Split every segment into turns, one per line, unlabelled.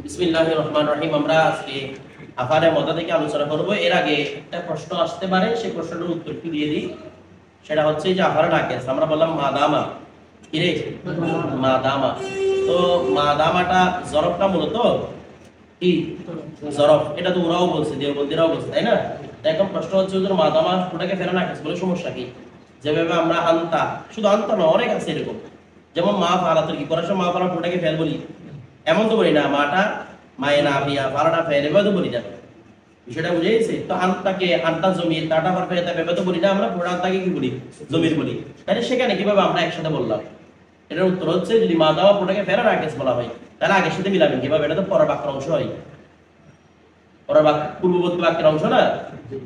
বিসমিল্লাহির রহমানির রহিম। আমরা আজকে আফালে মদা থেকে আলোচনা করব। এর আগে একটা প্রশ্ন আসতে পারে, সেই প্রশ্নটার উত্তর কি দিয়ে দিই। সেটা হচ্ছে যে আফালে নাকিস, আমরা বললাম মাদামা, কি রে মাদামা। তো মাদামাটা জরফটা মূলত কি জরফ, এটা তো ওরাও বলছে, দেওবন্দিরাও বলছে, তাই না? এখন প্রশ্ন হচ্ছে যে মাদামা ওটাকে ফেলে নাকিস বলে সমস্যা কি? যেভাবে আমরা আনতা, শুধু আনতা না, অনেক আছে এরকম, যেমন মা ফালাতুল কি করার সময় মা ফালা ওটাকে ফেল বলি, এমন তো বলি না। মাটা মায়ে না ফিয়া ফালাটা ফেল, এভাবে তো বলি না। বিষয়টা বুঝে গেছে? তো আনতাকে আনতা জমির, তাটা ফার ফেলে এভাবে তো বলি না, আমরা পুরো আনতাকে কি বলি, জমির বলি। তাহলে সেখানে কিভাবে আমরা একসাথে বললাম? এটার উত্তর হচ্ছে যদি মা দাওয়া পুরোটাকে ফেরার আগে বলা হয়, তাহলে আগের সাথে মিলাবেন কিভাবে? এটা তো পরের বাক্যের অংশ হয়, পরের বাক্য পূর্ববর্তী বাক্যের অংশ না।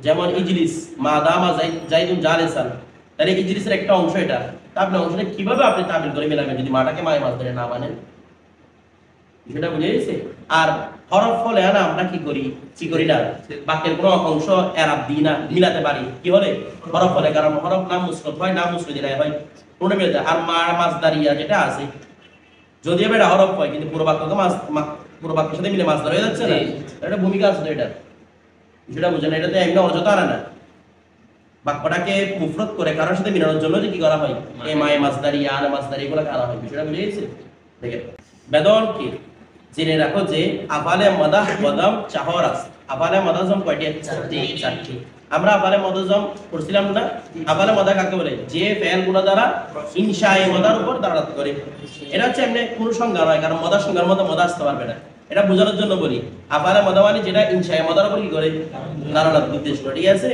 যেমন ইজলিস মা দামা জাইদুন জালিসান, তাহলে ইজলিসের একটা অংশ এটা। তা আপনি অংশটা কিভাবে আপনি তাবিল করে মিলাবেন যদি মাটাকে মায়ে মাছ ধরে না মানেন? বিষয়টা বুঝে গেছে? আর হরফ হলে না আমরা কি করি না, বাক্যের কোনো অংশ এরাব দিই না, মিলাতে পারি কি হলে হরফ হলে, কারণ হরফ নাম মুসরত হয়, নাম মুসরত হয়, কোনটা মিলাতে। আর মাছদারিয়া যেটা আছে, যদিও এটা হরফ হয় কিন্তু পুরো বাক্যকে পুরো বাক্যের সাথে মিলে মাছ ধরা হয়ে যাচ্ছে না, এটা ভূমিকা আছে তো। এটা বিষয়টা বুঝেন? এটাতে এমনি অযথা আনা না, বাক্যটাকে মুফরত করে কারোর সাথে মিলানোর জন্য যে কি করা হয়, এ মায়ে মাছদারি আনা মাছদারি এগুলো আনা হয়। বিষয়টা বুঝে গেছে? দেখেন বেদন কি জেনে রাখো যে আফালে মাদাহ বদাম চাহরাস, আফালে মাদাজম কয়টি? চারটি। আমরা আফালে মাদাজম পড়ছিলাম না? আফালে মাদা কাকে বলে? যে ফেল গুলো দ্বারা ইনশায়ে মাদার উপর দাঁড়াতে করে। এটা হচ্ছে এমনি কোনো সংজ্ঞা নয়, কারণ মাদার সংজ্ঞার মধ্যে মাদা আসতে পারবে না। এটা বোঝানোর জন্য বলি, আফালে মাদা মানে যেটা ইনশায়ে মাদার উপর কি করে দাঁড়ানোর উদ্দেশ্য, ঠিক আছে?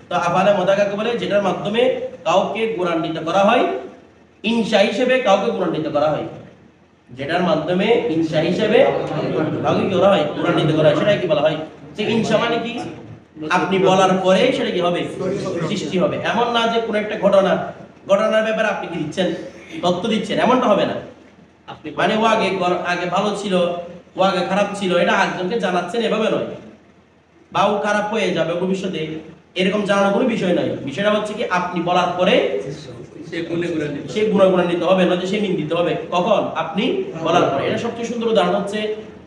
তো আফালে মাদা কাকে বলে? যেটার মাধ্যমে কাউকে গুণান্বিত করা হয়, ইনশা হিসেবে কাউকে গুণান্বিত করা হয়, যেটার মাধ্যমে ইনশা হিসেবে কাউকে কি করা হয়, গুণান্বিত করা হয়, সেটা কি বলা হয়? যে ইনশা মানে কি আপনি বলার পরে সেটা কি হবে, সৃষ্টি হবে। এমন না যে কোনো একটা ঘটনার ব্যাপারে আপনি কি দিচ্ছেন, তথ্য দিচ্ছেন, এমনটা হবে না। আপনি মানে ও আগে ভালো ছিল, ও আগে খারাপ ছিল, এটা একজনকে জানাচ্ছেন, এভাবে নয়। বা ও খারাপ হয়ে যাবে ভবিষ্যতে, এরকম জানানোর কোনো বিষয় নয়। বিষয়টা হচ্ছে কি আপনি বলার পরে সে গুণান্বিত হবে, নয় সে নিন্দিত হবে। কখন? আপনি বলার পরে। এটা সবচেয়ে সুন্দর উদাহরণ হচ্ছে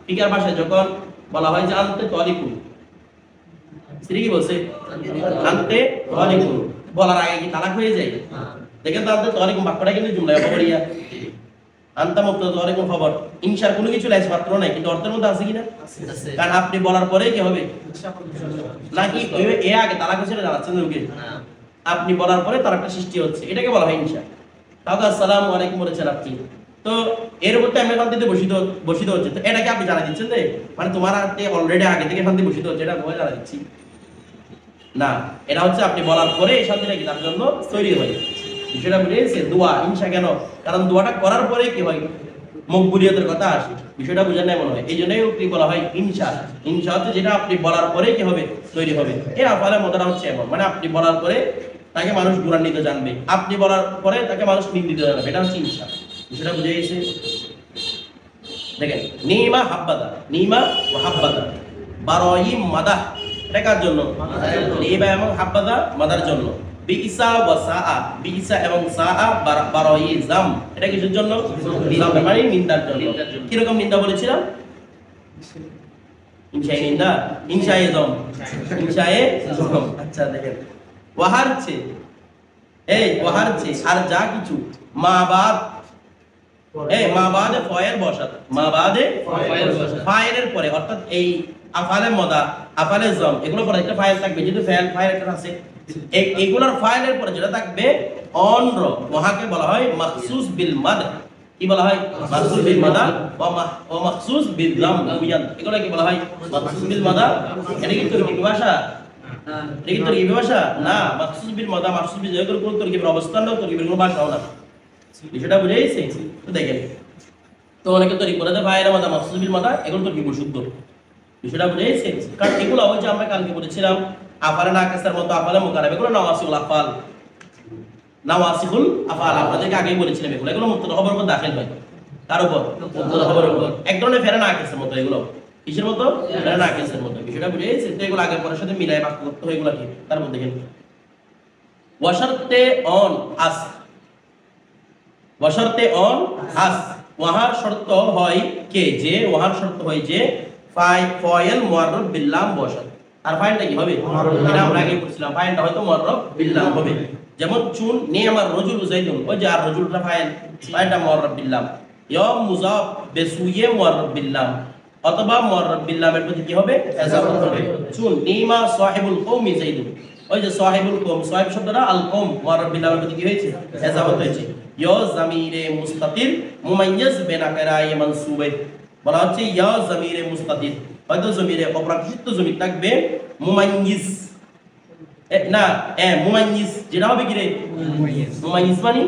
ফিকার ভাষায় যখন বলা হয় যে আনতে তলিকুন, স্ত্রী কি বলছে? আনতে তলিকুন, বলার আগে কি তালাক হয়ে যায়? দেখেন তো আনতে তলিকুন বাক্যটা কিন্তু জুমলা খবরিয়া, আনতা মুক্ত তলিকুন খবর, ইনশার কোনো কিছু লাইস মাত্র নাই, কিন্তু অর্থের মধ্যে আছে কিনা? কারণ আপনি বলার পরে কি হবে, নাকি এ আগে তালাক হয়েছে জানাচ্ছেন লোকে? আপনি বলার পরে তার একটা সৃষ্টি হচ্ছে, এটাকে বলা হয় ইনশা। কাউকে আসসালামু আলাইকুম বলেছেন আপনি, তো এর উপর আমি শান্তিতে বসিত হচ্ছে, তো এটাকে আপনি জানা দিচ্ছেন যে মানে তোমার হাতে অলরেডি আগে থেকে শান্তি বসিত হচ্ছে, এটা তোমায় জানা দিচ্ছি না। এটা হচ্ছে আপনি বলার পরে এই শান্তিটা কি তার জন্য তৈরি হয়। বিষয়টা বুঝেছে? দোয়া ইনশা কেন? কারণ দোয়াটা করার পরে কি হয়, মকবুলিয়তের কথা আসে। বিষয়টা বুঝেন না মনে হয়, এই জন্যই কি বলা হয় ইনশা। ইনশা হচ্ছে যেটা আপনি বলার পরে কি হবে, তৈরি হবে। এই আফালে মতটা হচ্ছে এমন, মানে আপনি বলার পরে তাকে মানুষ গুণান্বিত জানবে, আপনি বলার পরে তাকে মানুষ নিন্দিত জানবে, এটা হচ্ছে ইনশা। বিষয়টা বুঝে গেছে? দেখেন নিমা হাব্বাদা, নিমা ও হাব্বাদা, বারয়িম মাদাহ, এটা কার জন্য? নিমা এবং হাব্বাদা মাদার জন্য। বিইসা ওয়া সাআ, বিইসা এবং সাআ বারয়িজাম, এটা কিসের জন্য? মানে নিন্দার জন্য। কি রকম নিন্দা বলেছিলাম? ইনশায়ে নিন্দা, ইনশায়ে জম, ইনশায়ে জম। আচ্ছা দেখেন ওয়াহারছে, এই ওয়াহারছে আর যা কিছু মা বাদ, এই মা বাদে ফয়েল বসাত, মা বাদে ফাইলের পরে, অর্থাৎ এই আফালে মদা আফালে জম এগুলো পরে একটা ফাইল থাকবে, যেহেতু ফাইল একটা আছে, এগুলোর ফাইলের পরে যেটা থাকবে অনর, ওয়াহাকে বলা হয় মাখসুস বিল মাদ। কি বলা হয়? মাখসুস বিল মাদা ওয়া মাখসুস বিল জাম বুয়ান, এগুলো কি বলা হয়? মাখসুস বিল মাদা। এটা কি তুর্কি ভাষা? এটা কি তুর্কি ভাষা না। মাখসুস বিল মাদা, মাখসুস বিল জাম কোন তুর্কির অবস্থান না, তুর্কির কোনো ভাষাও না। বিষয়টা বুঝে গেছে? তো দেখেন তো অনেকে তৈরি করে দেয় ভাইয়ের মাদা মাখসুস বিল মাদা, এগুলো তুর্কি বিশুদ্ধ। বিষয়টা বুঝে গেছে? কারণ এগুলো ওই যে আমরা কালকে বলেছিলাম আফালে নাকিসের মতো আফালে মুকারাব, এগুলো নাওয়াসিকুল আফাল, নাওয়াসিকুল আফাল আপনাদেরকে আগেই বলেছিলাম। এগুলো মুবতাদা খবরের উপর দাখিল হয়, কার উপর? মুবতাদা খবরের উপর। এক ধরনের ফেরা নাকিসের মতো এগুলো, কিসের মতো? ফেরা নাকিসের মতো। বিষয়টা বুঝে গেছে? তো এগুলো আগে পরের সাথে মিলাই বাক্য করতে হয়। এগুলো কি? তার মধ্যে দেখেন ওয়াশারতে অন আস, ওয়াশারতে অন আস, ওয়াহার শর্ত হয় কে? যে ওয়াহার শর্ত হয় যে ফয়েল মুআররাব বিল্লাম বসা। আর ফাইলটা কি হবে? এটা আমরা আগে বলছিলাম ফাইলটা হয়তো মুআররাব বিল্লাম হবে। যেমন চুন নি'মার রাজুলু যাইদুন, ওই যে আর রাজুলটা ফাইলটা মুআররাব বিল্লাম। ইয়াম মুযাফ বিসুইয়ে মুআররাব বিল্লাম, অথবা মুআররাব বিল্লামের প্রতি কি হবে? ইজাফা হবে। চুন নি'মা সাহিবুল কওমি যাইদুন, ওই যে সাহিবুল কওম, সাহিব শব্দটা আল কওম মুআররাব বিল্লামের প্রতি কি হয়েছে? ইজাফা হয়েছে। ইয়া জামিরে মুস্তাতির মুমাইয়াজ বিনাকিরায়ে মানসুবে, বলা হচ্ছে ইয়া জামিরে মুস্তাতির, হয়তো জমিরে অপ্রাকৃত জমি থাকবে মুমাইয়িজ না মুমাইয়িজ, যেটা হবে কি রে? মুমাইয়িজ মানে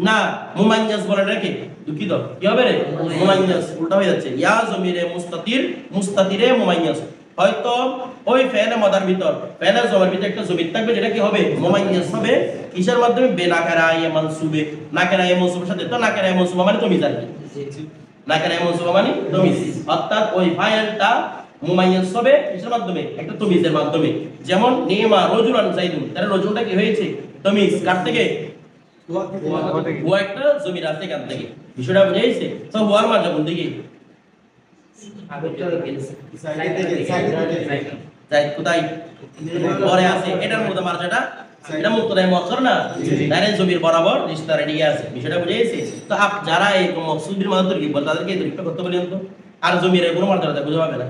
না, মুমাইয়াজ বলে নাকি? দুঃখিত, কি হবে রে? মুমাইয়াজ উল্টা হয়ে যাচ্ছে। ইয়া জমিরে মুস্তাতির, মুস্তাতিরে মুমাইয়াজ, হয়তো ওই ফেলে মাদার ভিতর ফেলে জমির ভিতর একটা জমি থাকবে যেটা কি হবে? মুমাইয়াজ হবে। কিসের মাধ্যমে? বেনাকিরায়ে মানসুবে, নাকিরায়ে মানসুবের সাথে। তো নাকিরায়ে মানসুবা মানে তমিজ আর কি, নাকিরায়ে মানসুবা মানে তমিজ, অর্থাৎ ওই ফাইলটা মুমাইয়াজ হবে কিসের মাধ্যমে? একটা তমিজের মাধ্যমে। যেমন নি'মা রাজুলান যাইদুন, তাহলে রাজুলটা কি হয়েছে? তমিজ। কার থেকে? হুয়া একটা জমির আছে এখান থেকে। বিষয়টা বুঝে গেছে? তো হুয়ার মাঝে কোন দিকে? কোথায়? পরে আছে। এটার মধ্যে মার্জাটা, এটা মুক্তদায় মুআক্কার না, ডাইরেক্ট জমির বরাবর রিশতা রেডি আছে। বিষয়টা বুঝে গেছে? তো যারা এই মকসুদের মাধ্যমে তরকিব বলে তাদেরকে এই তরকিবটা করতে বলেন তো। আর জমির কোনো মার্জাটা বুঝে পাবে না।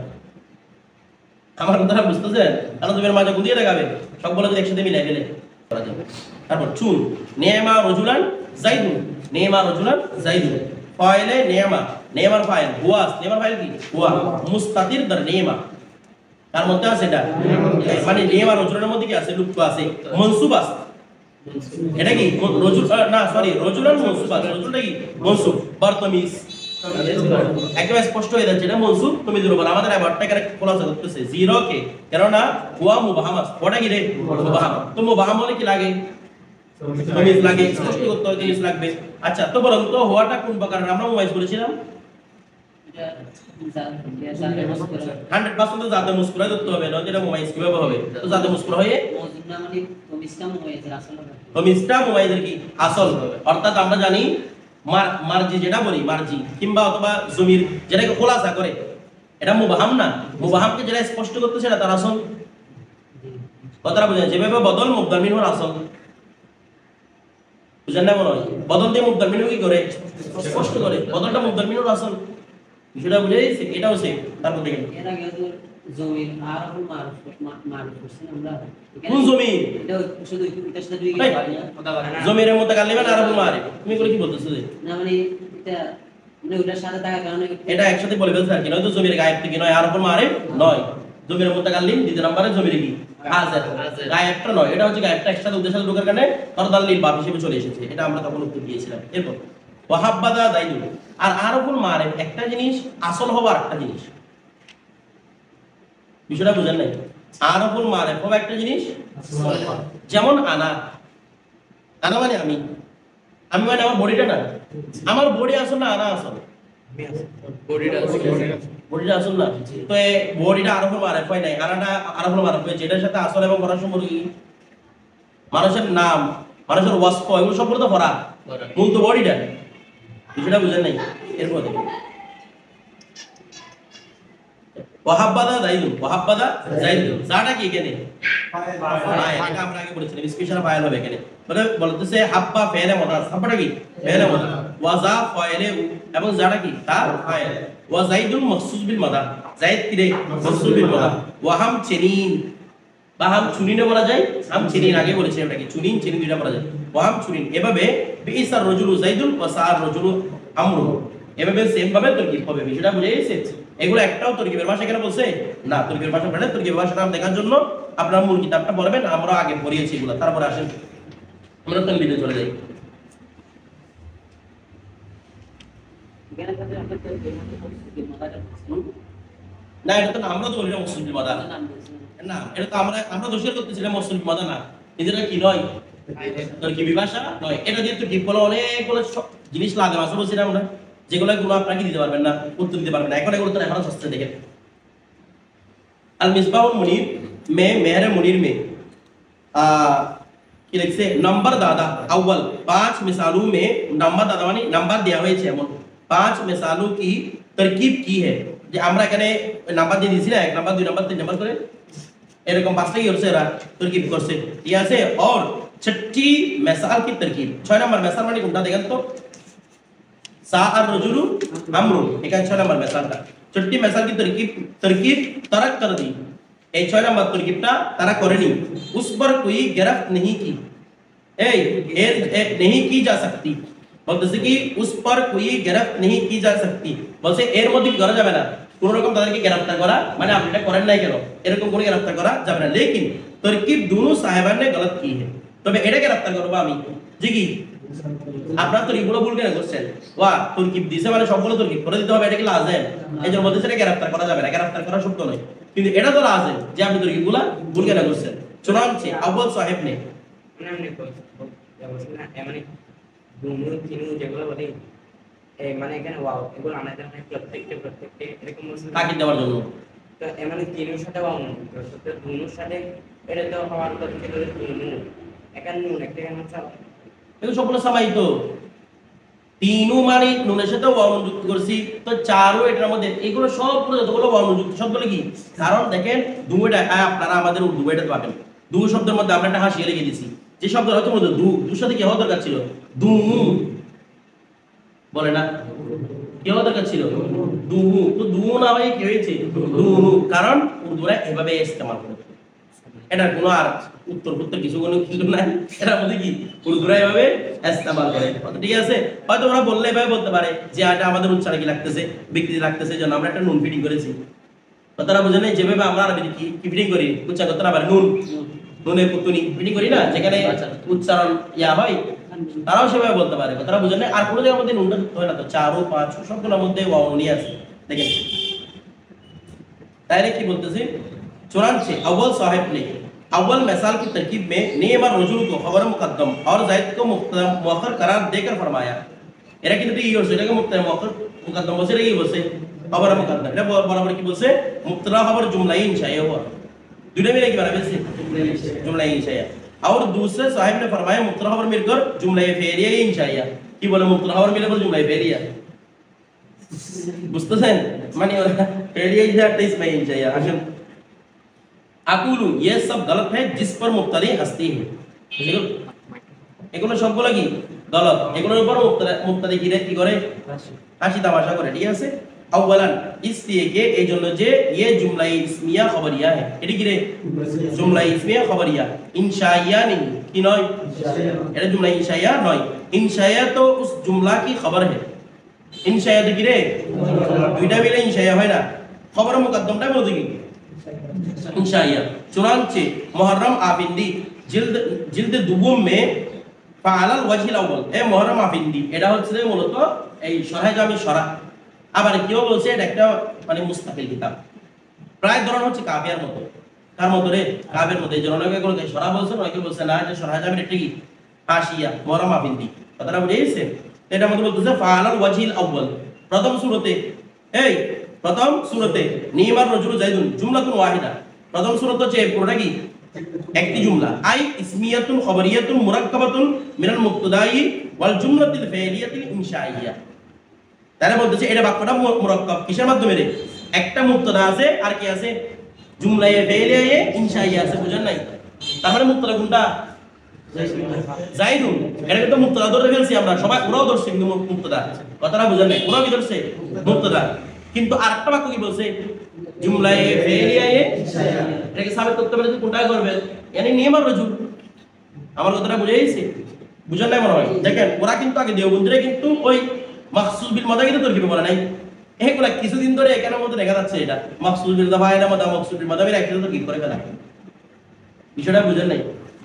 আমার কথাটা বুঝতেছেন? কারণ জমির মাঝে কোন দিকে দেখাবে? সবগুলো যদি একসাথে মিলাই ফেলে করা যাবে। তারপর চুন নি'মা রাজুলান যাইদুন, নি'মা রাজুলান যাইদুন, ফাইলে নি'মা, নি'মার ফাইল হুয়া, নি'মার ফাইল কি? হুয়া। মুস্তাতির দর নি'মা, তার মধ্যে আছে এটা মানে নি'মা রাজুলানের মধ্যে কি আছে? লুপ্ত আছে, মনসুব আছে। এটা কি রাজুল না, সরি, রাজুলান মনসুব আছে। রাজুলটা কি? মনসুব। বর্তমিজ একদম স্পষ্ট হয়ে যাচ্ছে, এটা মনসুব তমিজের উপর। আমাদের আবারটা এখানে খোলাসা করতেছে জিরো কে, কেননা হুয়া মুবাহাম আছে। ওটা কি রে? মুবাহাম। তো মুবাহাম হলে কি লাগে? তমিজ লাগে, স্পষ্ট করতে হয়, জিনিস লাগবে। আচ্ছা, তো বলুন তো হুয়াটা কোন প্রকারের? আমরা মুমাইজ বলেছিলাম 100% জাতে মুসকুরা ধরতে হবে না, যেটা মুমাইজ কিভাবে হবে? তো জাতে মুসকুরা হয়ে
মওজুদনা মানে তমিজটা মুমাইজের আসল হবে,
তমিজটা মুমাইজের কি? আসল হবে। অর্থাৎ আমরা জানি মারজি যেটা বলি, মারজি কিংবা অথবা জমির যেটাকে খোলাসা করে, এটা মুবাহাম না। মুবাহামকে যেটা স্পষ্ট করতে সেটা তার আসল। কথাটা বুঝেন? যেভাবে বদল মুবদাল মিনহুর আসল, বুঝেন না? মনে হয় বদল দিয়ে মুবদাল মিনহু কি করে? স্পষ্ট করে। বদলটা মুবদাল মিনহুর আসল। বিষয়টা বুঝে গেছে? এটাও সে। তারপর দেখেন
এর আগে জমির আরবুল মারুফ করছি আমরা।
কোন জমি?
এটা শুধু এটার সাথে দুই গিয়ে পারি না।
জমির মুতাকাল্লিমান আরবুল মারিফ, তুমি করে কি বলতেছো?
না মানে এটা মানে ওটার সাথে থাকার কারণে
এটা একসাথে বলে ফেলছে আর কি, নয়তো জমির গায়েব থেকে নয়, আরবুল মারিফ নয়। জমির মুতাকাল্লিম দ্বিতীয় নম্বরে, জমির কি? হাজির। গায়েবটা নয়, এটা হচ্ছে গায়েবটা একসাথে উদ্দেশ্যে ঢোকার কারণে ফরদাল্লিল বাব হিসেবে চলে এসেছে। এটা আমরা তখন উত্তর দিয়েছিলাম। এরপর ওয়াহাব্বাদা দাইদুল। আর আরবুল মারিফ একটা জিনিস, আসল হওয়ার একটা জিনিস। বিষয়টা বুঝেন নাই? আরবুল মারিফ হবে একটা জিনিস, যেমন আনা, আনা মানে আমি, আমি মানে আমার বডিটা না, আমার বডি আসল না আনা আসল? বডিটা আসল না। তো এই বডিটা আরবুল মারিফ হয় নাই, আনাটা আরবুল মারিফ হয়েছে। এটার সাথে আসল এবং ভরা সম্পর্ক কি? মানুষের নাম, মানুষের ওয়াসফ, এগুলো সম্পর্ক তো ভরা, মূল তো বডিটা। বিষয়টা বুঝেন নাই? এরপর ওয়াহাব্বাদা যাইদুন, ওয়াহাব্বাদা যাইদুন, জাটা কি এখানে? ফাইল। এটা আমরা আগে বলেছিলাম স্পেশাল ফাইল হবে এখানে। মানে বলতেছে হাব্বা ফাইলে মুদাস, হাব্বাটা কি? ফাইলে মুদাস। ওয়াজা ফাইলে, এবং জাটা কি? তার ফাইল। ওয়া যাইদুন মখসুস বিল মাদা, যাইদ কি রে? মখসুস বিল মাদা। ওয়া হাম চিনিন, বা হাম চুনিনে বলা যায়, হাম চিনিন আগে বলেছি আমরা কি, চুনিন চিনিন দুইটা বলা যায়। ওয়া হাম চুনিন। এভাবে বিইসার রাজুলু যাইদুন ওয়া সার রাজুলু আমরু, এভাবে সেম ভাবে তরকিব হবে। বিষয়টা বুঝে গেছে? এগুলো একটাও তরকিবের ভাষা এখানে বলছে না। তরকিবের ভাষা পড়ে, তরকিবের ভাষা নাম দেখার জন্য আপনারা মূল কিতাবটা পড়বেন। আমরা আগে পড়িয়েছি এগুলো। তারপরে আসেন আমরা তানবিদে চলে যাই। না, এটা তো আমরা তো বলি না মুসলিম মাদা না, এটা তো আমরা দোষের করতেছিলাম মুসলিম মাদা না। নিজেরা কি নয়, তরকিবি ভাষা নয়। এটা দিয়ে তরকিব বলে অনেকগুলো জিনিস লাগে মাসে বলছিলাম আমরা, যেগুলো গুলো আপনাকে দিতে পারবেন না, উত্তর দিতে পারবেন না। এখন এগুলো তো এখন সস্তা। দেখেন আল মিসবাহুল মুনির মে মেহরে মুনির মে কি লিখছে? नंबर दादा अव्वल 5 मिसालों में नंबर दादा মানে নাম্বার দেয়া হয়েছে এমন 5 मिसालों की तरकीब की है যে আমরা এখানে নাম্বার দিয়ে দিছি না 1 নাম্বার 2 নাম্বার 3 নাম্বার করে এরকম পাঁচটা কি করছে এরা तरकीब করছে ঠিক আছে और छठी मिसाल की तरकीब 6 নাম্বার মিসাল মানে কোনটা দেখেন তো सा আর रजुलु আমরু এখানে 6 নাম্বার মিসালটা छठी मिसाल की तरकीब तरक कर दी এই 6 নাম্বার तरकीबটা তারা করেনি उस पर कोई गिरफ्त नहीं की नहीं की जा सकती বলতেছে কি उस पर कोई गिरफ्त नहीं की जा सकती বলছে এর মধ্যে করা যাবে না কোন রকম তাদেরকে গ্রেফতার করা মানে আপনি এটা করেন নাই কেন এরকম কোনো গ্রেফতার করা যাবে না लेकिन तरकीब दोनों साहिबान ने गलत की है তবে এটা গ্রেফতার করব আমি জি কি আপনারা তো রিগুলো ভুল কেন করছেন ওয়া तरकीब দিছে মানে সবগুলো तरकीब করে দিতে হবে এটা কি লাজেম এই জন্য বলতেছে এটা গ্রেফতার করা যাবে না গ্রেফতার করা সত্য নয় কিন্তু এটা তো লাজেম যে আপনি तरकीबগুলো ভুল কেন করছেন চুনান্তে আউয়াল সাহেব ने
মানে দুনু তিনু যেগুলো বলি মানে এখানে ওয়াও এগুলো আমাদের প্রত্যেকটা এরকম
তাকিদ দেওয়ার জন্য
তো মানে তিনুর সাথে ওয়াও তো দুনুর সাথে এটা তো হওয়ার কথা ছিল দুনু এখানে নুন একটা কেন আছে
এগুলো সবগুলো সবাই তো তিনু মানে নুনের সাথে ওয়াও যুক্ত করছি তো চারও এটার মধ্যে এগুলো সবগুলো যতগুলো ওয়াও যুক্ত সবগুলো কি কারণ দেখেন দুইটা আপনারা আমাদের উর্দু এটা পাবেন দু শব্দের মধ্যে আমরা একটা হাসিয়ে লিখে দিয়েছি যে শব্দ হয়তো মধ্যে দুর সাথে কি হওয়া দরকার ছিল দু বলে না কি হওয়া দরকার ছিল দু তো দু না ভাই কি হয়েছে দু কারণ উর্দুরা এভাবে ইস্তেমাল করে এটার কোনো আর উত্তর কিছু নাই এটার মধ্যে কি উর্দুরা এভাবে ইস্তেমাল করে ঠিক আছে হয়তো ওরা বললে এভাবে বলতে পারে যে এটা আমাদের উচ্চারণে কি লাগতেছে বিকৃতি লাগতেছে জন্য আমরা একটা নুন ফিটিং করেছি কথাটা বুঝে নেই যেভাবে আমরা আরবি কি ফিটিং করি উচ্চারণ করতে না পারে নুনের পুতুনি ফিটিং করি না যেখানে উচ্চারণ ইয়া হয় তারাও সেভাবে বলতে পারে কথাটা বুঝে নেই আর কোনো জায়গার মধ্যে নুনটা যুক্ত হয় না তো 4 ও 5 সবগুলোর মধ্যে ওয়াও নুনি আছে দেখেন তাহলে কি বলতেছি चुनांचे अव्वल साहिब ने अव्वल मिसाल की तरकीब में नेम और रजुल को खबर मुकद्दम और जायद को मुअख्खर करार देकर फरमाया এরা কিন্তু এই হচ্ছে এটাকে মুবতাদা মুআখ্খার মুকদ্দম বলছে এটা কি বলছে খবর মুকদ্দম এটা বরাবর কি বলছে মুবতাদা খবর जुमला इंशाया हुआ দুটো মিলে কি বানাবে जुमला इंशाया और दूसरे साहिब ने फरमाया मुबतादा खबर मिलकर जुमला फेरिया इंशाया কি বলে মুবতাদা খবর মিলে পর जुमला फेरिया বুঝতেছেন মানে फेरिया ইজ একটা ইসমা इंशाया আসলে আকুলু ये सब गलत है जिस पर मुब्तदी हंसती है এগুলো সবগুলো কি গলত এগুলোর উপর মুবতদি কি করে হাসি তামাশা করে ঠিক আছে আউয়ালান इसलिए के এই জন্য যে ये जुमला इस्मिया खबरिया है এটি কি রে जुमला इस्मिया खबरिया इंशाइया नहीं কি নয় এটা जुमला इंशाइया নয় इंशाइया तो उस जुमला की खबर है इंशाइया কি রে দুইটা মিলে इंशाइया হয় না খবর মুকদ্দমটা বলতে কি इंशाइया चुनांचे मुहर्रम आफिंदी जिल्द दुबुम में ফাআলাল ওয়াজহিল আউয়াল এ মুহররম আফিন্দি এটা হচ্ছে মূলত এই শরহে জামি শরহ আবার কিও বলছে এটা একটা মানে মুস্তাকিল কিতাব প্রায় ধরন হচ্ছে কাফিয়ার মতো কার মতো রে কাফের মতো এই জন্য অনেকে কোনো শরহ বলছে অনেকে বলছে না এটা শরহে জামির একটা কি হাশিয়া মুহররম আফিন্দি কথাটা বুঝেইছে এটার মধ্যে বলতেছে ফাআলাল ওয়াজহিল আউয়াল প্রথম সূরাতে নিমার রজুল যাইদুন জুমলাতুন ওয়াহিদা প্রথম সূরাত হচ্ছে পুরোটা কি একটি জুমলা আই ইসমিয়াতুন খবরিয়াতুন মুরাক্কাবাতুন মিনাল মুবতাদাই ওয়াল জুমলাতিল ফাইলিয়াতিল ইনশাইয়া তারা বলতেছে এটা বাক্যটা মুরাক্কাব কিসের মাধ্যমে রে একটা মুবতাদা আছে আর কি আছে জুমলায়ে ফাইলিয়ায়ে ইনশাইয়া আছে বুঝেন নাই তার মানে মুবতাদা কোনটা যাইদুন এটা কিন্তু মুবতাদা ধরে ফেলছি আমরা সবাই ওরাও ধরছে কিন্তু মুবতাদা কথাটা বুঝেন নাই ওরাও কি ধরছে মুবতাদা কিন্তু আরেকটা বাক্য কি বলছে जुमलाए फेलियाए এটাকে সাবিত করতে পারলে কোনটা করবে yani নিয়মার রজুল আমার কথাটা বুঝাইছে বুঝার নাই মনে হয় দেখেন ওরা কিন্তু আগে দেওবন্দিরা কিন্তু ওই মাকসুদ বিল মাদা কিন্তু তরকিবে বলে নাই এগুলা কিছুদিন ধরে এখানের মধ্যে দেখা যাচ্ছে এটা মাকসুদ বিল দাবায়না মাদা মাকসুদ বিল মাদা এর একসাথে তরকিব করে ফেলা বিষয়টা বুঝেন নাই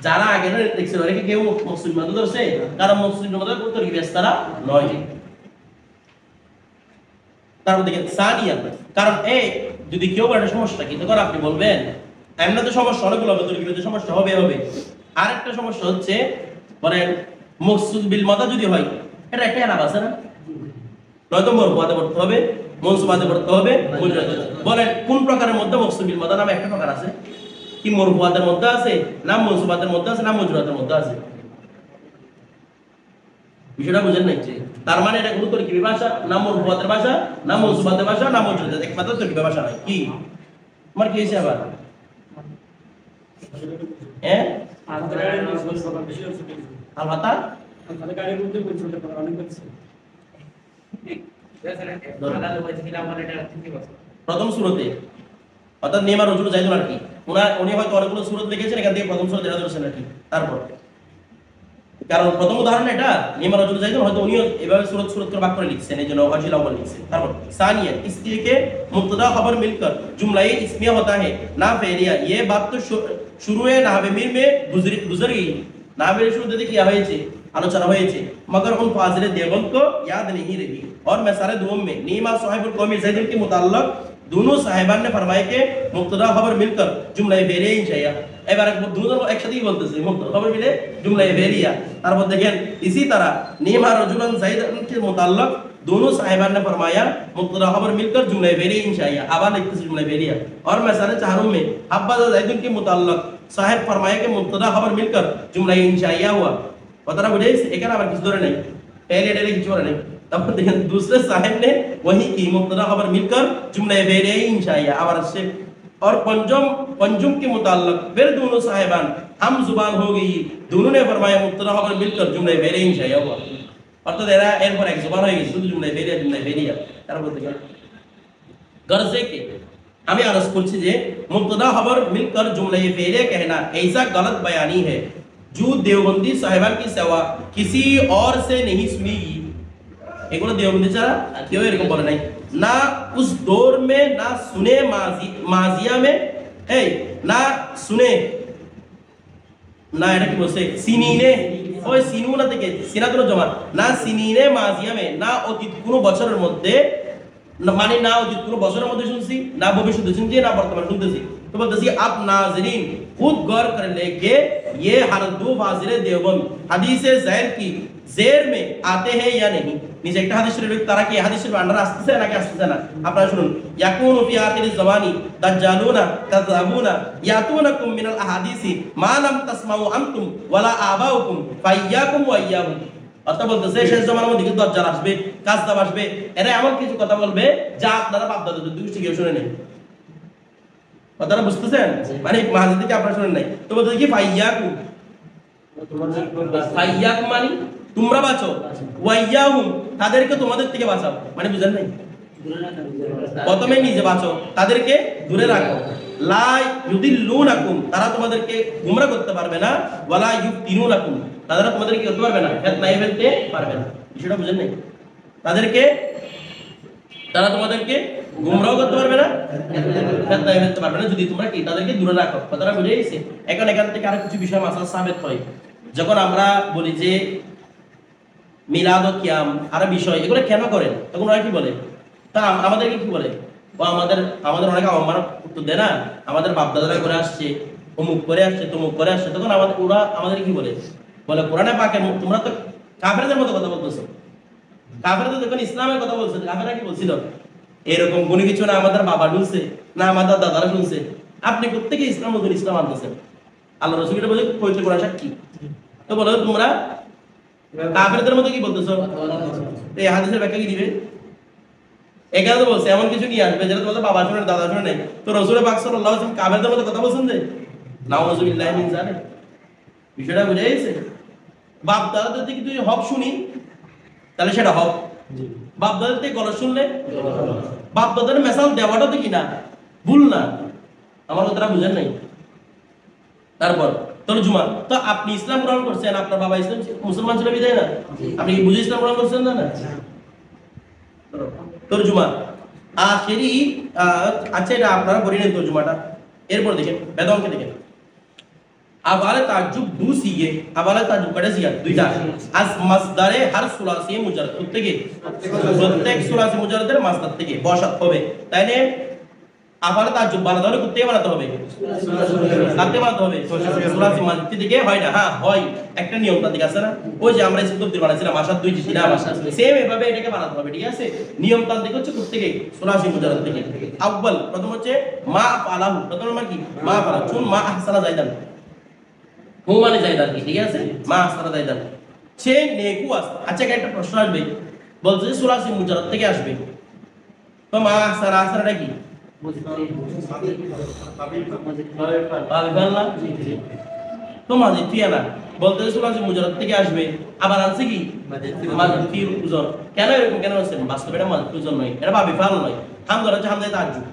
যারা আগে দেখছিল ওরা কি কেউ মাকসুদ বিল মাদা ধরছে কারণ মাকসুদ বিল মাদা করতে তরকিব তারা নয় তারপর দেখেন সানিয়া কারণ এই যদি কেউ একটা সমস্যা কি তখন আপনি বলবেন এমনি তো সমস্যা অনেকগুলো হবে তরকিবে সমস্যা হবে আরেকটা সমস্যা হচ্ছে বলেন মাকসুদ বিল মাদা যদি হয় এটা একটা আলাদা আছে না নয়তো মরফুয়াতে পড়তে হবে মনসুবাতে পড়তে হবে বলেন কোন প্রকারের মধ্যে মাকসুদ বিল মাদা নামে একটা প্রকার আছে কি মরফুয়াতের মধ্যে আছে না মনসুবাতের মধ্যে আছে না মজরুরাতের মধ্যে আছে বিষয়টা বুঝেন নাই? তার মানে এটা কোনো তরকিবি ভাষা না, মরফুয়াতের ভাষা না, মনসুবাতের ভাষা না, মজরুদের, একমাত্র তরকিবি ভাষা নয়। কি আমার কি হয়েছে আবার? হ্যাঁ আলফাতা প্রথম সূরাতে, অর্থাৎ নেমা রজুল যাইদুন আর কি, উনি হয়তো অনেকগুলো সূরত লিখেছেন, এখান থেকে প্রথম সূরত এটা ধরেছেন আর কি। তারপর কারণ প্রথম উদাহরণ এটা নেমা রজুল যাইদুন, হয়তো উনিও এভাবে সূরত সূরত করে ভাগ করে লিখছেন, এই জন্য ওয়াজিল আউয়াল লিখছেন। তারপর सानिया इसलिए के मुब्तदा खबर मिलकर जुमला इस्मिया होता है ना फेरिया। ये बात तो शुरू है नाहवे मीर में गुजर गई, नाहवे शुरू किया হয়েছে, आलोचना হয়েছে, मगर उन फाजिल देवबंद को याद नहीं रही। और मैं सारे दुम में नीमा साहिबुल कौमी ज़ैदुल के मुताल्लिक दोनों साहिबान ने फरमाया कि मुब्तदा खबर मिलकर जुमला फेरिया इंशाया। এবার দুজন একসাথেই বলতেছে মুবতাদা খবর মিলে জুমলা फेरिया। তারপর দেখেন इसी तरह नीमा रजुलन ज़ैदुन के मुताल्लिक दोनों साहिबान ने फरमाया मुब्तदा खबर मिलकर जुमला फेरिया इंशाया। आवाज लिखते से जुमला फेरिया। और मैं सारे चारों में हब्बाज़ ज़ैदुन के मुताल्लिक साहिब फरमाया कि मुब्तदा खबर मिलकर जुमला इंशाया हुआ। কথাটা বুঝে এখানে আবার কিছু ধরে নাই, पहले डेले কিছু ধরে নাই। तब देखिए दूसरे साहिब ने वही की मुब्तदा खबर मिलकर जुमला फेरिया इंशाया आवाज से। और पंजुम के मुताल्लिक फिर दोनों साहिबान हम जुबान हो गई, दोनों ने फरमाया मुब्तदा खबर मिलकर जुमला फेरिया इंशाया हुआ। অর্থাৎ এরা এরপর এক জবান হয়ে গেছে, শুধু জুমলা ফেরিয়া। তারা বলতে গেল গরজে के আমি আরজ করছি যে মুবতদা খবর মিলकर जुमला फेरिया कहना ऐसा गलत बयानी है जो देवबंदी साहिबान की सेवा किसी और से नहीं सुनी। এগুলো দেওবন্দি ছাড়া কেউ এরকম বলে নাই, না उस दौर में ना सुने माजिया में, এই না শুনে না, এটা কি বলছে সিনিনে, ওই সিনুনা থেকে সিনাতুল জমা, না সিনিনে মাজিয়া মে, না অতীত কোনো বছরের মধ্যে, মানে না অতীত কোনো বছরের মধ্যে শুনছি, না ভবিষ্যতে শুনছি, না বর্তমানে শুনতেছি। तो बोलते आप नाजरीन खुद गौर कर ले कि ये हर दो फाजिले देवबंद हदीस ज़ैर की ज़ेर में आते हैं या नहीं। नीचे एक हदीस शरीफ तारा की हदीस शरीफ अंडर आस्ते से ना क्या आस्ते से ना अपना सुनो यकूनु फी आखिर ज़मानी दज्जालूना कज़्ज़ाबूना यातूनकुम मिनल अहादीसी मा लम तस्माउ अंतुम वला आबाउकुम फाय्याकुम व इय्याहुम। অর্থাৎ বলতেছে শেষ জামানার মধ্যে কিন্তু দজ্জাল আসবে, কাযযাব আসবে, এরা এমন কিছু কথা বলবে যা আপনারা বাপ দাদা দুষ্টি কেউ শুনে নেই। কথাটা বুঝতেছেন? মানে মাঝে থেকে আপনারা শুনেন নাই। তো বলতে কি ফাইয়াকুম, ফাইয়াকুম মানে তোমরা বাঁচো, ওয়াইয়াহুম তাদেরকে তোমাদের থেকে বাঁচাও, মানে বুঝেন নাই? প্রথমে নিজে বাঁচো, তাদেরকে দূরে রাখো। লা ইউদিল্লুনাকুম তারা তোমাদেরকে গুমরা করতে পারবে না, ওয়ালা ইউফতিনুনাকুম তারা তোমাদেরকে কি করতে পারবে না, ফিতনায় ফেলতে পারবে না। বিষয়টা বুঝেন নাই? তারা তোমাদেরকে গুমরাহ করতে পারবে না, ফিতনায় ফেলতে পারবে না যদি তোমরা কি তাদেরকে দূরে রাখো। কথাটা বুঝে গেছে? এখান থেকে আরো কিছু বিষয় মাসালা সাবেত হয়। যখন আমরা বলি যে মিলাদ ও কিয়াম আরো বিষয় এগুলো কেন করেন, তখন ওরা কি বলে, তা আমাদেরকে কি বলে, ও আমাদের অনেক আমার উত্তর দেয় না, আমাদের বাপ দাদারা করে আসছে, অমুক করে আসছে, তমুক করে আসছে, তখন ওরা আমাদের কি বলে কোরআনে পাকে তোমরা তো কাফেরদের মতো কথা বলতেছো। কাফেররা যখন ইসলামের কথা বলছে, কাফেররা কি বলছিল, এরকম কোনো কিছু না আমাদের বাবা শুনছে না আমাদের দাদারা শুনছে, আপনি প্রত্যেকে ইসলাম নতুন ইসলাম আনতেছেন। আল্লাহ রাসূল এটা বলে পবিত্র কোরআন সাক্ষী। তো বলো তোমরা কাফেরদের মতো কি বলতেছো? এই হাদিসের ব্যাখ্যা কি দিবে? এখানে তো বলছে এমন কিছু নিয়ে আসবে যেটা তোমাদের বাবা শুনে দাদা শুনে নাই। তো রাসূল পাক সাল্লাল্লাহু আলাইহি ওয়াসাল্লাম কাফেরদের মতো কথা বলছেন যে নাউযুবিল্লাহি মিন যালিক। বিষয়টা বুঝে গেছে? বাপ দাদাদের থেকে যদি হক শুনি তাহলে সেটা হক, বাপ দাদার থেকে গলত শুনলে বাপ দাদার মেসাল দেওয়াটা তো কি না ভুল না। আমার কথাটা বুঝেন নাই? তারপর তরজুমা, তো আপনি ইসলাম গ্রহণ করছেন, আপনার বাবা ইসলাম মুসলমান ছিল বিদায় না, আপনি কি বুঝে ইসলাম গ্রহণ করছেন না? তরজুমা আখেরি, আচ্ছা এটা আপনারা পড়ে নেন তরজুমাটা। এরপর দেখেন বেদমকে দেখেন আবালে তাজ্জুব দুসিয়ে, আবালে তাজ্জুব কয়টা সিগা? দুইটা। আস মাসদারে হার সুলাসি মুজাররদ থেকে, প্রত্যেক সুলাসি মুজাররদের মাসদার থেকে বসাত হবে। তাইলে আবালে তাজ্জুব বানাতে হলে কোথা থেকে বানাতে হবে? কাতে বানাতে হবে? সুলাসি মাসদার থেকে হয় না? হ্যাঁ হয়, একটা নিয়ম তার দিকে আছে না, ওই যে আমরা ইসলাম তফসির বানাইছিলাম আশাদ দুই ছিল সেম এভাবে এটাকে বানাতে হবে। ঠিক আছে? নিয়ম তার দিকে হচ্ছে কোথা থেকে? সুলাসি মুজাররদ থেকে। আউয়াল প্রথম হচ্ছে মা ফালাহু, প্রথম মানে কি? মা ফালাহু, চুন মা আহসানা যাইদান, হু মানে জায়দান কি, ঠিক আছে? মা আহসানা জায়দান। সে নেকু আছে। আচ্ছা এখানে একটা প্রশ্ন আসবে, বলছে যে সুলাসি মুজাররদ থেকে আসবে, তো মা আহসানা আহসানাটা কি? ভাবি না তো মাজিদ ফিয়ালা বলতে যে সুলাসি মুজাররদ থেকে আসবে, আবার আনছে কি মাজিদ ফি উজন। কেন এরকম কেন হচ্ছে? বাস্তবে এটা মাজিদ উজন নয়, এটা ভাবি ফাল নয়। হামদা হচ্ছে হামদায়ে তাজ্জুব।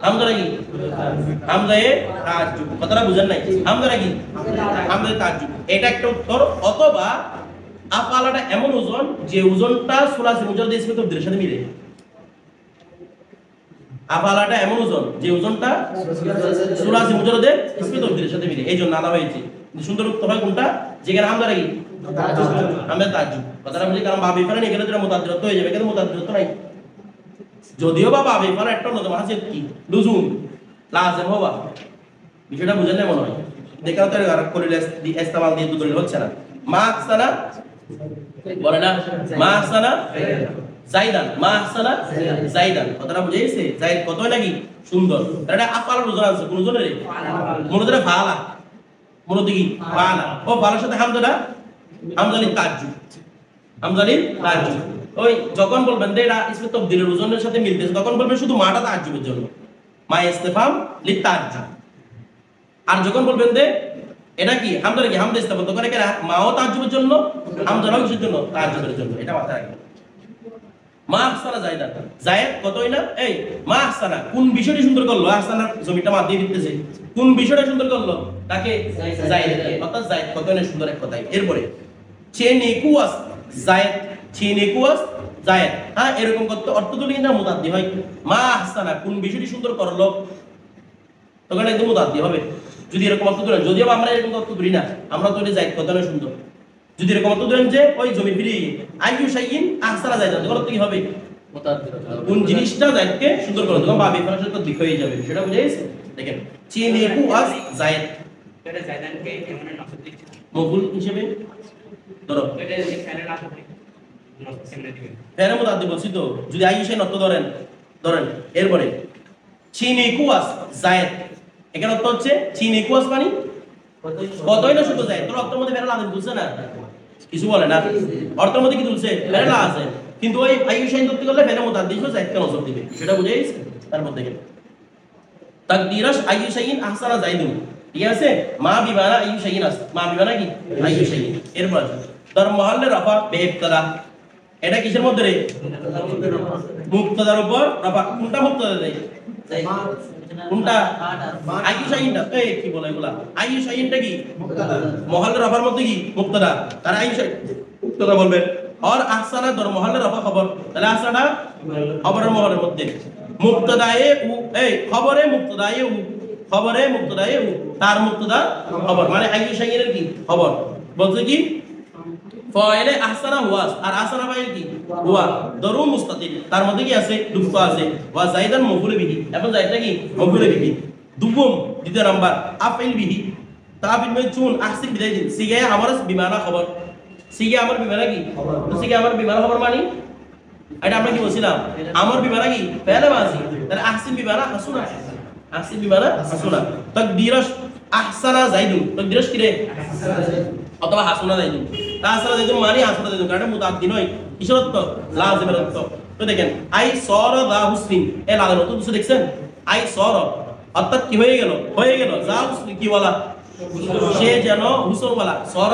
হামদায়ে কি? হামদায়ে তাজ্জুব। কথাটা বুঝেন নাই? হামদায়ে কি? হামদায়ে তাজ্জুব। এটা একটা উত্তর। অথবা আফআলাটা এমন ওজন যে ওজনটা সুলাসি মুজাররদ ইসমে তাবদীলের সাথে মিলে। আফআলাটা এমন ওজন যে ওজনটা সুলাসি মুজাররদের ইসমে তাবদীলের সাথে মিলে, এই জন্য আলা হয়েছে। সুন্দর উত্তর হয় কোনটা? যেখানে হামদায়ে কি? হামদায়ে তাজ্জুব। কথাটা বুঝি? কারণ বাবি ফালা এখানে যেটা মুতাদ্দিরত্ব হয়ে যাবে, কিন্তু মুতাদ্দিরত্ব নাই। যদিও বা বাবি ফালা একটা অন্যতম হাসিয়ত কি? লুজুম লাজিম হওয়া। বিষয়টা বুঝেন না মনে হয়? দেখাও তো আর কলিল ইস্তেমাল দিয়ে দুটো হচ্ছে না। মা আহসানা বলে না, মা আহসানা জাইদান, মা আহসানা জাইদান। কথাটা বুঝাইছে? জাইদ কতই নাকি সুন্দর। এটা আফআলার ওজন আছে, কোন ওজনের? মনোদরে ফালা, মনোদি কি ফালা। ও ফালার সাথে হামদাটা হামজালিল তাজ্জুব, হামজালিল তাজ্জুব। ওই যখন বলবেন যে এটা ইসমে তাবদীলের ওজনের সাথে মিলতেছে, তখন বলবেন শুধু মাটা তাজ্জুবের জন্য, মা ইস্তিফাম লিত তাজ্জুব। আর যখন বলবেন যে এটা কি হামদার কি হামদা ইস্তিফাম, তখন এখানে মাও তাজ্জুবের জন্য, হামজারাও কিসের জন্য? তাজ্জুবের জন্য। এটা মাথায় রাখবেন। মা আহসানা জাইদান, জায়েদ কতই না? এই মা আহসানা কোন বিষয়টি সুন্দর করলো? আহসানার জমিটা মাত দিয়ে দিতেছে, কোন বিষয়টা সুন্দর করলো? তাকে জায়েদ, অর্থাৎ জায়েদ কতই না সুন্দর এক কথাই। এরপরে চে নেকুয়াস জায়েদ, চে নেকুয়াস জায়েদ। হ্যাঁ, এরকম করতে অর্থ তুলি না মুতাদ্দি হয়। মা আহসানা কোন বিষয়টি সুন্দর করলো, তখন একদম মুতাদ্দি হবে যদি এরকম অর্থ তুলেন। যদিও আমরা এরকম অর্থ তুলি না, আমরা তো জায়েদ কতই না সুন্দর। যদি এরকম অর্থ ধরেন যে ওই জমি ফিরি আইয়ু শাইইন আহসানা জাইদান, তখন কি হবে? কোন জিনিসটা জায়েদকে সুন্দর করে, তখন বাবি ফালার সাথে দিক হয়ে যাবে। সেটা বুঝে গেছে? দেখেন চিনেকু আস জায়েদ,
এটা জাইদানকে এমন নসব দিচ্ছে,
মফুল হিসেবে ধরো।
এটা যদি ফেলে না থাকে নসব কেমনে দিবেন?
ফেরে মুতাদ্দি বলছি তো, যদি আইয়ু শাইইন অর্থ ধরেন ধরেন। এরপরে চিনেকু আস জায়েদ, এখানে অর্থ হচ্ছে চিনেকু আস মানে কতই না শুধু জায়েদ। তোর অর্থের মধ্যে ফেরে লাজিম তুলছে না, কিছু বলে না। অর্থের মধ্যে কি তুলছে? ফেরে লা আছে, কিন্তু ওই আইয়ু শাইইন ধরতে গেলে ফেরে মুতাদ্দি হিসেবে জায়েদকে নসব দিবে। সেটা বুঝে গেছে? তারপর দেখেন তাকদিরাস আইয়ু শাইইন আহসানা জাইদুন, ঠিক আছে? মা বিমানা আইয়ু শাইইন আস, মা বিমানা কি আইয়ু শাইইন। এরপর তার মহল্লে রাফা বেইবতাদা, এটা কিসের মধ্যে রে? মুবতাদার উপর রাফা। কোনটা মুবতাদা দেয়? কোনটা? আইয়ু শাইইনটা। এই কি বলে এগুলা? আইয়ু শাইইনটা কি মহল্লে রাফার মধ্যে কি মুবতাদা, তার আইয়ু শাইইন মুবতাদা বলবেন। আর আহসানা দর মহল্লে রাফা খবর, তাহলে আহসানা খবরের মহলের মধ্যে। মুবতাদায়ে উ, এই খবরে মুবতাদায়ে উ, খবরে মুবতাদায়ে উ, তার মুবতাদা খবর, মানে আইয়ু শাইইনের কি খবর। বলতে কি ফাইলে আহসানা হুয়াস, আর আহসানা ফাইল কি হুয়া। দরু মুস্তাতির, তার মধ্যে কি আছে? দুফা আছে। ওয়া জাইদান মফুল বিহি, এখন জাইদটা কি মফুল বিহি। দুবুম দ্বিতীয় নাম্বার আফইল বিহি, তাফিল মে চুন আহসিন বিদায় দিন। সিগে আমার বিমানা খবর, সিগে আমার বিমানা কি? তো সিগে আমার বিমানা খবর মানে এটা আমরা কি বলছিলাম? আমার বিমানা কি পেলে মাঝি, তাহলে আহসিন বিমানা হাসুনা, আহসিন বিমানা হাসুনা। তাকদিরাস আহসানা জাইদুন, তাকদিরাস কি রে? অথবা হাসুনা জাইদুন। তাছাড়া জাইদুন মানে হাসুনা জাইদুন, কারণ মুতাদ্দি নয়, কিসের অর্থ? লাজিমের অর্থ। তো দেখেন আই সর দা হুসনিন, এ লাজিম অর্থ বুঝে দেখছেন? আই সর অর্থাৎ কি হয়ে গেল? হয়ে গেল যা হুসনিন কি বলা? সে যেন হুসন বলা। সর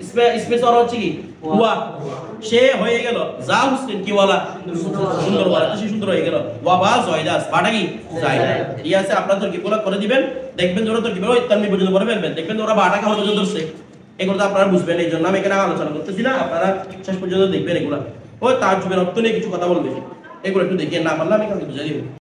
স্পেস সর হচ্ছে কি হুয়া, সে হয়ে গেল যা হুসনিন কি বলা? সুন্দর বলা, সে সুন্দর হয়ে গেল। ওয়া বা জয়দাস, বাটা কি জায়দা। ঠিক আছে, আপনারা তরকিবগুলো করে দিবেন, দেখবেন যে ওরা তরকিবগুলো ইত্তামি পর্যন্ত করে ফেলবেন, দেখবেন ওরা বাটাকে হজম ধরছে। এগুলো তো আপনারা বুঝবেন, এই জন্য আমি এখানে আলোচনা করতেছি না, আপনারা শেষ পর্যন্ত দেখবেন। এগুলা ওই তাজ্জুবের অর্থ নিয়ে কিছু কথা বলবে, এগুলো একটু দেখিয়ে না পারলে আমি কাউকে বুঝাই দিব।